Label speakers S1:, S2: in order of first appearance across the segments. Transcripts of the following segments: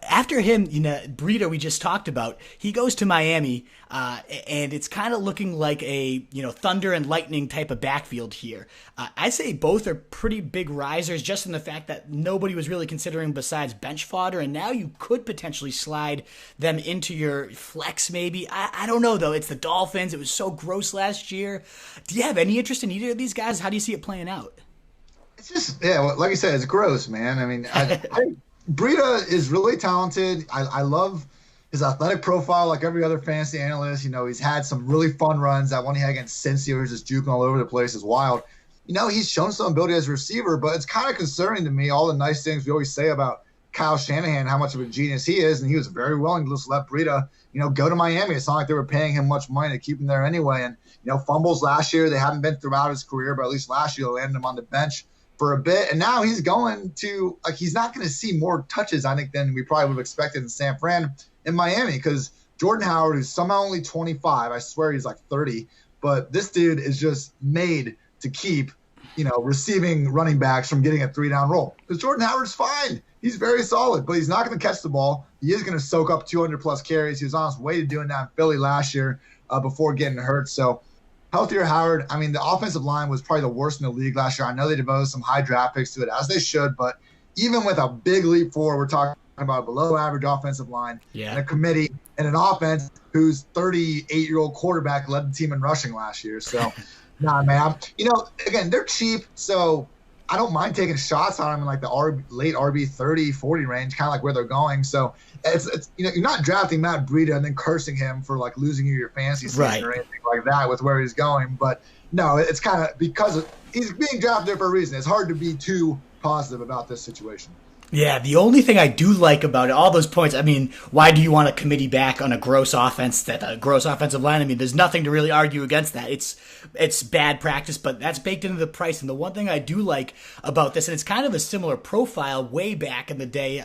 S1: After him, Breida we just talked about, he goes to Miami, and it's kind of looking like a, thunder and lightning type of backfield here. I say both are pretty big risers just in the fact that nobody was really considering besides bench fodder, and now you could potentially slide them into your flex maybe. I don't know, though. It's the Dolphins. It was so gross last year. Do you have any interest in either of these guys? How do you see it playing out?
S2: It's just, yeah, like I said, it's gross, man. I mean, Breida is really talented. I love his athletic profile, like every other fantasy analyst. He's had some really fun runs. That one he had against Cincy, where he's just juking all over the place, is wild. He's shown some ability as a receiver, but it's kind of concerning to me, all the nice things we always say about Kyle Shanahan, how much of a genius he is, and he was very willing to just let Breida, go to Miami. It's not like they were paying him much money to keep him there anyway. And, fumbles last year, they haven't been throughout his career, but at least last year they landed him on the bench for a bit, and now he's going to he's not going to see more touches, I think, than we probably would have expected in San Fran in Miami, because Jordan Howard, who's somehow only 25, I swear he's like 30, but this dude is just made to keep receiving running backs from getting a 3-down roll, because Jordan Howard's fine. He's very solid, but he's not going to catch the ball. He is going to soak up 200 plus carries. He was on his way to doing that in Philly last year before getting hurt. So healthier Howard. I mean, the offensive line was probably the worst in the league last year. I know they devoted some high draft picks to it, as they should, but even with a big leap forward, we're talking about a below-average offensive line and a committee and an offense whose 38-year-old quarterback led the team in rushing last year. So, nah, man. Again, they're cheap, so I don't mind taking shots on them in like the late RB 30, 40 range, kind of like where they're going. So it's you're not drafting Matt Breida and then cursing him for like losing you your fantasy season or anything like that with where he's going. But no, it's kind of because he's being drafted there for a reason. It's hard to be too positive about this situation.
S1: Yeah, the only thing I do like about it, all those points, I mean, why do you want a committee back on a gross offense, a gross offensive line? I mean, there's nothing to really argue against that. It's bad practice, but that's baked into the price. And the one thing I do like about this, and it's kind of a similar profile way back in the day,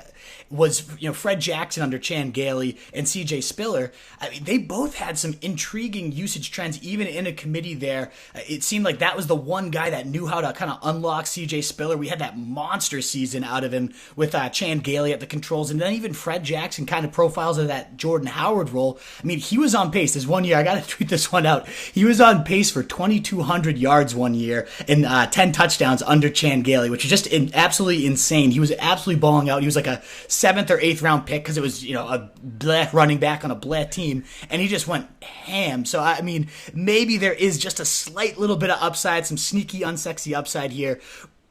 S1: was Fred Jackson under Chan Gailey and C.J. Spiller. I mean, they both had some intriguing usage trends, even in a committee there. It seemed like that was the one guy that knew how to kind of unlock C.J. Spiller. We had that monster season out of him with Chan Gailey at the controls, and then even Fred Jackson kind of profiles of that Jordan Howard role. I mean, he was on pace. This one year, I got to tweet this one out. He was on pace for 2,200 yards one year and 10 touchdowns under Chan Gailey, which is just absolutely insane. He was absolutely balling out. He was like a 7th or 8th round pick because it was a bleh running back on a bleh team, and he just went ham. So I mean, maybe there is just a slight little bit of upside, some sneaky, unsexy upside here.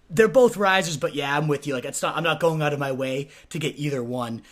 S1: They're both risers, but yeah, I'm with you. Like, I'm not going out of my way to get either one.